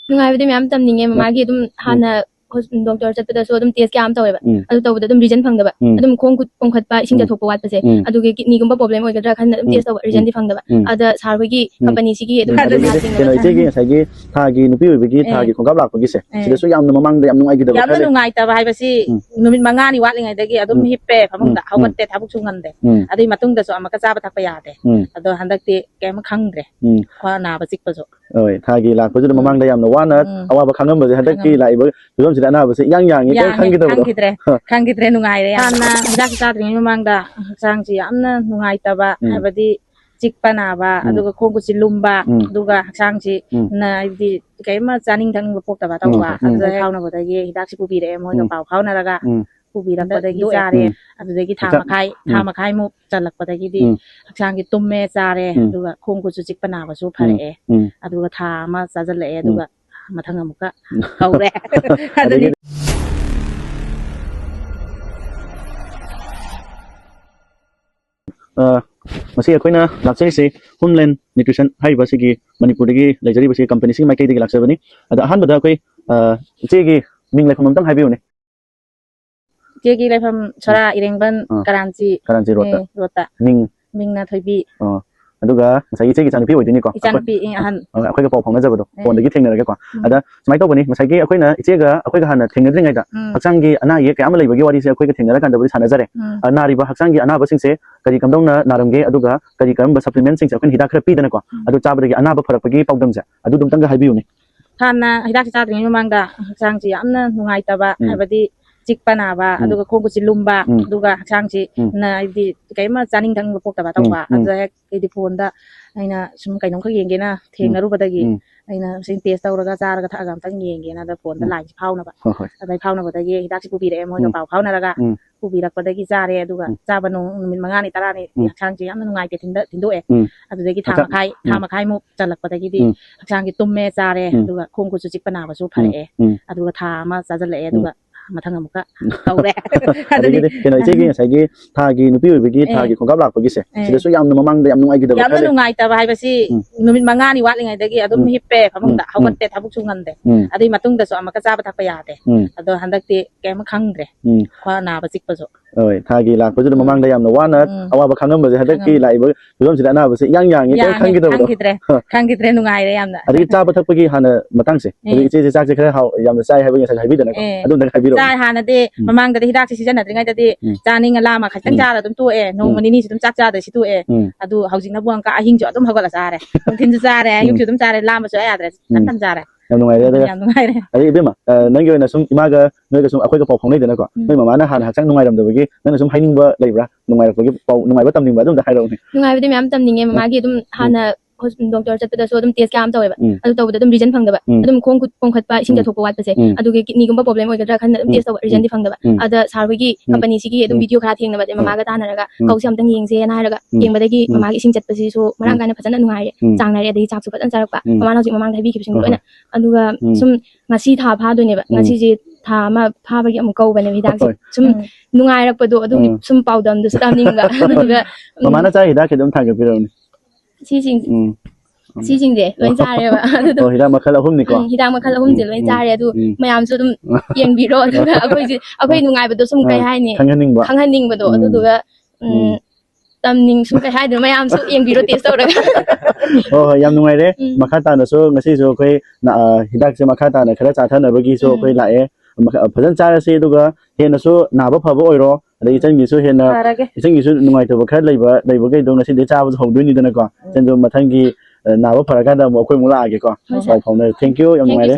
ꯅꯨꯡꯉꯥꯏꯕꯗꯤ ꯃꯌꯥꯝ ꯇꯝꯅꯤꯡꯉꯦ ꯃꯃꯥꯒꯤ ꯑꯗꯨꯝ ꯍꯥꯟꯅ ꯗꯣꯛꯇꯔ ꯆꯠꯄꯗꯁꯨ ꯑꯗꯨꯝ ꯇꯦꯁ ꯀꯌꯥ ꯑꯃ ꯇꯧꯋꯦꯕ ꯑꯗꯨ ꯇꯧꯕꯗ ꯑꯗꯨꯝ ꯔꯤꯖꯟ ꯐꯪꯗꯕ ꯑꯗꯨꯝ ꯈꯣꯡ ꯈꯨꯠ ꯄꯣꯡꯈꯠꯄ ꯏꯁꯤꯡ ꯆꯠꯊꯣꯛꯄ ꯋꯥꯠꯄꯁꯦ ꯑꯗꯨꯒꯤ ꯀꯤꯗꯅꯤꯒꯨꯝꯕ ꯄ꯭ꯔꯣꯕ꯭ꯂꯦꯝ ꯑꯣꯏꯒꯗ꯭ꯔꯥ ꯈꯟꯅ ꯑꯗꯨꯝ ꯇꯦꯁ ꯇꯧꯕ ꯔꯤꯖꯟꯗꯤ ꯐꯪꯗꯕ ꯑꯗ ꯁꯥꯔ ꯍꯣꯏꯒꯤ ꯀꯝꯄꯅꯤꯁꯤꯒꯤ ꯑꯗꯨꯝ ꯀꯩꯅꯣ ꯏꯆꯦꯒꯤ ꯉꯁꯥꯏꯒꯤ ꯊꯥꯒꯤ ꯅꯨꯄꯤ ꯑꯣꯏꯕꯒꯤ ꯊꯥꯒꯤ ꯈꯣꯡꯀꯥꯞ ꯂꯥꯛꯄꯒꯤꯁꯦ ꯁꯤꯗꯁꯨ ꯌꯥꯝꯅ ꯃꯃꯥꯡꯗ ꯌꯥꯝ ꯅꯨꯡꯉꯥꯏꯈꯤꯗꯕ ꯌꯥꯝꯅ ꯅꯨꯡꯉꯥꯏꯇꯕ ꯍꯥꯏꯕꯁꯤ ꯅꯨꯃꯤꯠ 5ꯅꯤ ꯋꯥꯠꯂꯤꯉꯩꯗꯒꯤ ꯑꯗꯨꯝ ꯍꯤꯞꯄꯦ ꯐꯃꯨꯡꯗ ꯍꯧꯒꯠꯇꯦ ꯊꯕꯛ ꯁꯨꯡꯍꯟꯗꯦ ꯑꯗꯨꯏ ꯃꯇꯨꯡꯗꯁꯨ ꯑꯃꯨꯛꯀ ꯆꯥꯕ ꯊꯛꯄ ꯌꯥꯗꯦ ꯑꯗꯣ ꯍꯟꯗꯛꯇꯤ ꯀꯩꯝ ꯈꯪꯗ꯭ꯔꯦ ꯈ꯭ꯋꯥ ꯅꯥꯕ ꯆꯤꯛꯄꯁꯨ ꯍꯣꯏ ꯊꯥꯒꯤ ꯂꯥꯛꯄꯁꯤꯗ ꯃꯃꯥꯡꯗ ꯌꯥꯝꯅ ꯋꯥꯅ ꯑꯋꯥꯕ ꯈꯪꯉꯝꯕꯁꯦ ꯍꯟꯗꯛꯀꯤ ꯂꯥꯛꯏꯕ ꯐꯤꯕꯝꯁꯤꯗ ꯑꯅꯥꯕꯁꯦ ꯏꯌꯥꯡ ꯌꯥꯡꯉꯤ ꯀꯩꯝ ꯈꯪꯈꯤꯗꯕꯗꯣ ꯈꯪꯈꯤꯗ꯭ꯔꯦ ꯅꯨꯡꯉꯥꯏꯔꯦ ꯌꯥꯝꯅ ꯍꯤꯗꯥꯛ ꯆꯥꯗ꯭ꯔꯤꯉꯩ ꯃꯃꯥꯡꯗ ꯍꯛꯆꯥꯡꯁꯤ ꯌꯥꯝꯅ ꯅꯨꯡꯉꯥꯏꯇꯕ ꯍꯥꯏꯕꯗꯤ ꯆꯤꯛꯄ ꯅꯥꯕ ꯑꯗꯨꯒ ꯈꯣꯡ ꯈꯨꯠꯁꯤ ꯂꯨꯝꯕ ꯑꯗꯨꯒ ꯍꯛꯆꯥꯡꯁꯤ ꯍꯥꯏꯕꯗꯤ ꯀꯩꯝꯃ ꯆꯥꯅꯤꯡ ꯊꯛꯅꯤꯡꯕ ꯄꯣꯛꯇꯕ ꯇꯧꯕ ꯑꯗꯨꯗ ꯐꯥꯎꯅꯕꯗꯒꯤ ꯍꯤꯗꯥꯛꯁꯤ ꯄꯨꯕꯤꯔꯛꯑꯦ ꯃꯣꯏꯒ ꯄꯥꯎ ꯐꯥꯎꯅꯔꯒ ꯄꯨꯕꯤꯔꯛꯄꯗꯒꯤ ꯆꯥꯔꯦ ꯑꯗꯨꯗꯒꯤ ꯊꯥ ꯃꯈꯥꯏꯃꯨꯛ ꯆꯜꯂꯛꯄꯗꯒꯤꯗꯤ ꯍꯛꯆꯥꯡꯒꯤ ꯇꯨꯝꯃꯦ ꯆꯥꯔꯦ ꯑꯗꯨꯒ ꯈꯣꯡ ꯈꯨꯠꯁꯨ ꯆꯤꯛꯄ ꯅꯥꯕꯁꯨ ꯐꯔꯛꯑꯦ ꯑꯗꯨꯒ ꯊꯥ ꯑꯃ ꯆꯥꯖꯜꯂꯛꯑꯦ ꯑꯗꯨꯒ ꯃꯊꯪ ꯑꯃꯨꯛꯀ ꯍꯧꯔꯦ ꯑꯗꯨꯗꯤ ꯃꯁꯤ ꯑꯩꯈꯣꯏꯅ ꯂꯥꯛꯆꯔꯤꯁꯤ ꯍꯣꯝꯂꯦꯟ ꯅ꯭ꯌꯨꯇ꯭ꯔꯤꯁꯟ ꯍꯥꯏꯔꯤꯕꯁꯤꯒꯤ ꯃꯅꯤꯄꯨꯔꯗꯒꯤ ꯂꯩꯖꯔꯤꯕꯁꯤ ꯀꯝꯄꯅꯤꯁꯤꯒꯤ ꯃꯥꯏꯀꯩꯗꯒꯤ ꯂꯥꯛꯆꯕꯅꯤ ꯑꯗ ꯑꯍꯥꯟꯕꯗ ꯑꯩꯈꯣꯏ ꯏꯆꯦꯒꯤ ꯃꯤꯡ ꯂꯩꯐꯝ ꯑꯝꯇꯪ ꯍꯥꯏꯕꯤꯌꯨꯅꯦ ꯏꯆꯦꯒꯤ ꯂꯩꯐꯝ ꯁꯣꯔꯥ ꯏꯔꯦꯡꯕꯟ ꯀꯔꯥꯟꯆꯤ ꯔꯣꯗꯇ ꯃꯤꯡꯅ ꯊꯣꯏꯕꯤ ꯑꯗꯨꯒ ꯉꯁꯥꯏꯒꯤ ꯏꯆꯦꯒꯤ ꯏꯆꯥꯅꯨꯄꯤ ꯑꯣꯏꯗꯣꯏꯅꯤꯀꯣ ꯏꯆꯥꯅꯨꯄꯤ ꯑꯍꯟ ꯑꯩꯈꯣꯏꯒ ꯄꯥꯎ ꯐꯥꯎꯅꯖꯕꯗꯣ ꯐꯣꯟꯗꯒꯤ ꯊꯦꯡꯅꯔꯒꯦꯀꯣ ꯑꯗ ꯁꯨꯃꯥꯏꯅ ꯇꯧꯕꯅꯤ ꯉꯁꯥꯏꯒꯤ ꯑꯩꯈꯣꯏꯅ ꯏꯆꯦꯒ ꯑꯩꯈꯣꯏꯒ ꯍꯥꯟꯅ ꯊꯦꯡꯅꯗ꯭ꯔꯤꯉꯩꯗ ꯍꯛꯆꯥꯡꯒꯤ ꯑꯅꯥ ꯑꯌꯦꯛ ꯀꯌꯥ ꯑꯃ ꯂꯩꯕꯒꯤ ꯋꯥꯔꯤꯁꯦ ꯑꯩꯈꯣꯏꯒ ꯊꯦꯡꯅꯔꯀꯥꯟꯗꯕꯨꯗꯤ ꯁꯥꯟꯅꯖꯔꯦ ꯅꯥꯔꯤꯕ ꯍꯛꯆꯥꯡꯒꯤ ꯑꯅꯥꯕꯁꯤꯡꯁꯦ ꯀꯔꯤ ꯀꯝꯗꯧꯅ ꯅꯥꯔꯝꯒꯦ ꯑꯗꯨꯒ ꯀꯔꯝꯕ ꯁꯄ꯭ꯂꯤꯃꯦꯟꯠꯁꯤꯡꯁꯦ ꯑꯩꯈꯣꯏꯅ ꯍꯤꯗꯥꯛ ꯈꯔ ꯄꯤꯗꯅꯀꯣ ꯑꯗꯨ ꯆꯥꯕꯗꯒꯤ ꯑꯅꯥꯕ ꯐꯔꯛꯄꯒꯤ ꯄꯥꯎꯗꯝꯁꯦ ꯑꯗꯨꯗꯨꯝꯇꯪꯒ ꯍꯥꯏꯕꯤꯌꯨꯅꯦ ꯍꯥꯟꯅ ꯍꯤꯗꯥꯛꯁꯤ ꯆꯥꯗ꯭ꯔꯤꯉꯩ ꯃꯃꯥꯡꯗ ꯍꯛꯆꯥꯡꯁꯤ ꯌꯥꯝꯅ ꯅꯨꯡꯉꯥꯏꯇꯕ ꯍꯥꯏꯕꯗꯤ ꯆꯤꯛꯄ ꯅꯥꯕ ꯑꯗꯨꯒ ꯈꯣꯡ ꯈꯨꯠꯁꯤ ꯂꯨꯝꯕ ꯑꯗꯨꯒ ꯍꯛꯆꯥꯡꯁꯤ ꯍꯥꯏꯕꯗꯤ ꯀꯩꯝꯃ ꯆꯥꯅꯤꯡ ꯊꯛꯅꯤꯡꯕ ꯄꯣꯛꯇꯕ ꯇꯧꯕ ꯑꯗꯨꯗ ꯍꯦꯛ ꯑꯩꯗꯤ ꯐꯣꯟꯗ ꯑꯩꯅ ꯁꯨꯝ ꯀꯩꯅꯣꯝꯈꯛ ꯌꯦꯡꯒꯦꯅ ꯊꯦꯡꯅꯔꯨꯕꯗꯒꯤ ꯑꯩꯅ ꯁꯤ ꯇꯦꯁ ꯇꯧꯔꯒ ꯆꯥꯔꯒ ꯊꯛꯑꯒ ꯑꯝꯇꯪ ꯌꯦꯡꯒꯦꯅ ꯑꯗ ꯐꯣꯟꯗ ꯂꯥꯏꯟꯁꯤ ꯐꯥꯎꯅꯕ ꯑꯗꯩ ꯐꯥꯎꯅꯕꯗꯒꯤ ꯍꯤꯗꯥꯛꯁꯤ ꯄꯨꯕꯤꯔꯛꯑꯦ ꯃꯣꯏꯒ ꯄꯥꯎ ꯐꯥꯎꯅꯔꯒ ꯄꯨꯕꯤꯔꯛꯄꯗꯒꯤ ꯆꯥꯔꯦ ꯑꯗꯨꯒ ꯆꯥꯕ ꯅꯨꯃꯤꯠ 5ꯅꯤ 10ꯅꯤ ꯍꯛꯆꯥꯡꯁꯤ ꯌꯥꯝꯅ ꯅꯨꯡꯉꯥꯏꯇꯦ ꯊꯤꯟꯗꯣꯛꯑꯦ ꯑꯗꯨꯗꯒꯤ ꯊꯥ ꯃꯈꯥꯏꯃꯨꯛ ꯆꯜꯂꯛꯄꯗꯒꯤꯗꯤ ꯍꯛꯆꯥꯡꯒꯤ ꯇꯨꯝꯃꯦ ꯆꯥꯔꯦ ꯑꯗꯨꯒ ꯈꯣꯡ ꯈꯨꯠꯁꯨ ꯆꯤꯛꯄ ꯅꯥꯕꯁꯨ ꯐꯔꯛꯑꯦ ꯑꯗꯨꯒ ꯊꯥ ꯑꯃ ꯆꯥꯖꯜꯂꯛꯑꯦ ꯑꯗꯨꯒ ꯃꯊꯪ ꯑꯃꯨꯛꯀ ꯍꯧꯔꯦ ꯑꯗꯨꯗꯤ ꯀꯩꯅꯣ ꯏꯆꯦꯒꯤ ꯉꯁꯥꯏꯒꯤ ꯊꯥꯒꯤ ꯅꯨꯄꯤ ꯑꯣꯏꯕꯒꯤ ꯊꯥꯒꯤ ꯈꯣꯡꯀꯥꯞ ꯂꯥꯛꯄꯒꯤꯁꯦ ꯁꯤꯗꯁꯨ ꯌꯥꯝꯅ ꯃꯃꯥꯡꯗ ꯌꯥꯝ ꯅꯨꯡꯉꯥꯏꯈꯤꯗꯕ ꯌꯥꯝꯅ ꯅꯨꯡꯉꯥꯏꯇꯕ ꯍꯥꯏꯕꯁꯤ ꯅꯨꯃꯤꯠ 5ꯅꯤ ꯋꯥꯠꯂꯤꯉꯩꯗꯒꯤ ꯑꯗꯨꯝ ꯍꯤꯞꯄꯦ ꯐꯃꯨꯡꯗ ꯍꯧꯒꯠꯇꯦ ꯊꯕꯛ ꯁꯨꯡꯍꯟꯗꯦ ꯑꯗꯨꯏ ꯃꯇꯨꯡꯗꯁꯨ ꯑꯃꯨꯛꯀ ꯆꯥꯕ ꯊꯛꯄ ꯌꯥꯗꯦ ꯑꯗꯣ ꯍꯟꯗꯛꯇꯤ ꯀꯩꯝ ꯈꯪꯗ꯭ꯔꯦ ꯈ꯭ꯋꯥ ꯅꯥꯕ ꯆꯤꯛꯄꯁꯨ ꯍꯣꯏ ꯊꯥꯒꯤ ꯂꯥꯛꯄꯁꯤꯗ ꯃꯃꯥꯡꯗ ꯌꯥꯝꯅ ꯋꯥꯅ ꯑꯋꯥꯕ ꯈꯪꯉꯝꯕꯁꯦ ꯍꯟꯗꯛꯀꯤ ꯂꯥꯛꯏꯕ ꯐꯤꯕꯝꯁꯤꯗ ꯑꯅꯥꯕꯁꯦ ꯏꯌꯥꯡ ꯌꯥꯡꯉꯤ ꯀꯩꯝ ꯈꯪꯈꯤꯗꯕꯗꯣ ꯈꯪꯈꯤꯗ꯭ꯔꯦ ꯅꯨꯡꯉꯥꯏꯔꯦ ꯌꯥꯝꯅ ꯑꯗꯒꯤ ꯆꯥꯕ ꯊꯛꯄꯒꯤ ꯍꯥꯟꯅ ꯃꯇꯥꯡꯁꯦ ꯑꯗꯒꯤ ꯏꯆꯦꯁꯦ ꯆꯥꯛꯁꯦ ꯈꯔ ꯌꯥꯝꯅ ꯆꯥꯏ ꯍꯥꯏꯕꯒꯤ ꯉꯁꯥꯏ ꯍꯥꯏꯕꯤꯗꯅꯀꯣ ꯑꯗꯨꯝꯇꯪ ꯍꯥꯏꯕꯤꯔꯛꯑꯣ ꯆꯥꯏ ꯍꯥꯟꯅꯗꯤ ꯃꯃꯥꯡꯗꯗꯤ ꯍꯤꯗꯥꯛꯁꯤ ꯁꯤꯖꯤꯟꯅꯗ꯭ꯔꯤꯉꯩꯗꯗꯤ ꯆꯥꯅꯤꯡꯉ ꯂꯥꯝꯃ ꯈꯤꯇꯪ ꯆꯥꯔ ꯑꯗꯨꯝ ꯇꯣꯛꯑꯦ ꯅꯣꯡꯃ ꯅꯤꯅꯤꯁꯤ ꯑꯗꯨꯝ ꯆꯥꯛ ꯆꯥꯗ꯭ꯔꯦ ꯇꯣꯛꯑꯦ ꯑꯗꯨ ꯍꯧꯖꯤꯛꯅꯕꯨ ꯑꯃꯨꯛꯀ ꯑꯍꯤꯡꯁꯨ ꯑꯗꯨꯝ ꯍꯧꯒꯠꯂ ꯆꯥꯔꯦ ꯅꯨꯡꯊꯤꯟꯁꯨ ꯆꯥꯔꯦ ꯑꯌꯨꯛꯁꯨ ꯑꯗꯨꯝ ꯆꯥꯔꯦ ꯂꯥꯝꯕꯁꯨ ꯌꯥꯗ꯭ꯔꯦ ꯇꯟ ꯆꯥꯔꯦ ꯌꯥꯝ ꯅꯨꯡꯉꯥꯏꯔꯦ ꯌꯥꯝ ꯅꯨꯡꯉꯥꯏꯔꯦ ꯑꯗꯩ ꯏꯕꯦꯝꯃ ꯅꯪꯒꯤ ꯑꯣꯏꯅ ꯁꯨꯝ ꯏꯃꯥꯒ ꯅꯣꯏꯒ ꯁꯨꯝ ꯑꯩꯈꯣꯏꯒ ꯄꯥꯎ ꯐꯥꯎꯅꯩꯗꯅꯀꯣ ꯅꯣꯏ ꯃꯃꯥꯅ ꯍꯥꯟꯅ ꯍꯛꯆꯥꯡ ꯅꯨꯡꯉꯥꯏꯔꯝꯗꯕꯒꯤ ꯅꯪꯅ ꯁꯨꯝ ꯍꯥꯏꯅꯤꯡꯕ ꯂꯩꯕ꯭ꯔꯥ ꯅꯨꯡꯉꯥꯏꯔꯛꯄꯒꯤ ꯄꯥꯎ ꯅꯨꯡꯉꯥꯏꯕ ꯇꯝꯅꯤꯡꯕ ꯑꯗꯨꯝꯇ ꯍꯥꯏꯔꯛꯎꯅꯦ ꯅꯨꯡꯉꯥꯏꯕꯗꯤ ꯃꯌꯥꯝ ꯇꯝꯅꯤꯡꯉꯦ ꯃꯃꯥꯒꯤ ꯑꯗꯨꯝ ꯍꯥꯟꯅ ꯗꯣꯛꯇꯔ ꯆꯠꯄꯗꯁꯨ ꯑꯗꯨꯝ ꯇꯦꯁ ꯀꯌꯥ ꯑꯃ ꯇꯧꯋꯦꯕ ꯑꯗꯨ ꯇꯧꯕꯗ ꯑꯗꯨꯝ ꯔꯤꯖꯟ ꯐꯪꯗꯕ ꯑꯗꯨꯝ ꯈꯣꯡ ꯈꯨꯠ ꯄꯣꯡꯈꯠꯄ ꯏꯁꯤꯡ ꯆꯠꯊꯣꯛꯄ ꯋꯥꯠꯄꯁꯦ ꯑꯗꯨꯒꯤ ꯀꯤꯗꯅꯤꯒꯨꯝꯕ ꯄ꯭ꯔꯣꯕ꯭ꯂꯦꯝ ꯑꯣꯏꯒꯗ꯭ꯔꯥ ꯈꯟꯅ ꯑꯗꯨꯝ ꯇꯦꯁ ꯇꯧꯕ ꯔꯤꯖꯟꯗꯤ ꯐꯪꯗꯕ ꯑꯗ ꯁꯥꯔ ꯍꯣꯏꯒꯤ ꯀꯝꯄꯅꯤꯁꯤꯒꯤ ꯑꯗꯨꯝ ꯚꯤꯗꯤꯑꯣ ꯈꯔ ꯊꯦꯡꯅꯕ ꯃꯃꯥꯒ ꯇꯥꯟꯅꯔꯒ ꯀꯧꯁꯦ ꯑꯝꯇꯪ ꯌꯦꯡꯁꯦꯅ ꯍꯥꯏꯔꯒ ꯌꯦꯡꯕꯗꯒꯤ ꯃꯃꯥꯒꯤ ꯏꯁꯤꯡ ꯆꯠꯄꯁꯤꯁꯨ ꯃꯔꯥꯡ ꯀꯥꯏꯅ ꯐꯖꯅ ꯅꯨꯡꯉꯥꯏꯔꯦ ꯆꯥꯡ ꯅꯥꯏꯔꯦ ꯑꯗꯒꯤ ꯆꯥꯛꯁꯨ ꯐꯖꯅ ꯆꯥꯔꯛꯄ ꯃꯃꯥꯅ ꯍꯧꯖꯤꯛ ꯃꯃꯥꯡꯗ ꯍꯥꯏꯕꯤꯈꯤꯕꯁꯤꯡꯗꯣ ꯂꯣꯏꯅ ꯑꯗꯨꯒ ꯁꯨꯝ ꯉꯁꯤ ꯊꯥ ꯐꯥꯗꯣꯏꯅꯦꯕ ꯉꯁꯤꯁꯦ ꯊꯥ ꯑꯃ ꯐꯥꯕꯒꯤ ꯑꯃꯨꯛ ꯀꯧꯕꯅꯦꯕ ꯍꯤꯗꯥꯛꯁꯦ ꯁꯨꯝ ꯅꯨꯡꯉꯥꯏꯔꯛꯄꯗꯣ ꯑꯗꯨꯒꯤ ꯁꯨം ꯄꯥꯎꯗꯝꯗꯨꯁꯨ ꯇꯝꯅꯤꯡꯕ ꯑꯗꯨꯒ ꯃꯃꯥꯅ ꯆꯥꯏ ꯍꯤꯗꯥꯛ ꯑꯗꯨꯝ ꯊꯥꯡꯒꯠꯄꯤꯔꯛꯎꯅꯦ ꯁꯤꯁꯤꯡꯁꯦ ꯂꯣꯏ ꯆꯥꯔꯦꯕ ꯑꯗꯨꯗꯣ ꯍꯤꯗꯥꯛ ꯃꯈꯜ 3ꯅꯤꯀꯣ ꯍꯤꯗꯥꯛ ꯃꯈꯜ 3ꯁꯦ ꯂꯣꯏ ꯆꯥꯔꯦ ꯑꯗꯨ ꯃꯌꯥꯝꯁꯨ ꯑꯗꯨꯝ ꯌꯦꯡꯕꯤꯔꯣ ꯑꯗꯨꯒ ꯑꯩꯈꯣꯏ ꯅꯨꯡꯉꯥꯏꯕꯗꯣ ꯁꯨꯝ ꯀꯩ ꯍꯥꯏꯅꯤ ꯈꯪꯍꯟꯅꯤꯡꯕꯗꯣ ꯑꯗꯨꯗꯨꯒ ꯁꯨꯝ ꯀꯩ ꯍꯥꯏꯗꯣꯏꯅꯣ ꯃꯌꯥꯝꯁꯨ ꯌꯦꯡꯕꯤꯔꯣ ꯇꯦꯁ ꯇꯧꯔꯒ ꯍꯣꯏ ꯌꯥꯝ ꯅꯨꯡꯉꯥꯏꯔꯦ ꯃꯈꯥ ꯇꯥꯅꯁꯨ ꯉꯁꯤꯁꯨ ꯑꯩꯈꯣꯏ ꯍꯤꯗꯥꯛꯁꯦ ꯃꯈꯥ ꯇꯥꯅ ꯈꯔ ꯆꯥꯊꯅꯕꯒꯤꯁꯨ ꯑꯩꯈꯣꯏ ꯂꯥꯛꯑꯦ ꯐꯖꯅ ꯆꯥꯔꯁꯤ ꯑꯗꯨꯒ ꯍꯦꯟꯅꯁꯨ ꯅꯥꯕ ꯐꯕ ꯑꯣꯏꯔꯣ ꯑꯗꯩ ꯏꯆꯟꯒꯤꯁꯨ ꯍꯦꯟꯅ ꯏꯆꯟꯒꯤꯁꯨ ꯅꯨꯡꯉꯥꯏꯇꯕ ꯈꯔ ꯂꯩꯕꯈꯩꯗꯣ ꯉꯁꯤꯗꯤ ꯆꯥꯕꯁꯨ ꯍꯧꯗꯣꯏꯅꯤꯗꯅꯀꯣ ꯏꯆꯟꯁꯨ ꯃꯊꯪꯒꯤ ꯅꯥꯕ ꯐꯔꯀꯥꯟꯗ ꯑꯃꯨꯛ ꯑꯩꯈꯣꯏ ꯑꯃꯨꯛ ꯂꯥꯛꯑꯒꯦꯀꯣ ꯄꯥꯎ ꯐꯥꯎꯅꯔꯦ ꯊꯦꯡꯛ ꯌꯨ ꯌꯥꯝ ꯅꯨꯡꯉꯥꯏꯔꯦ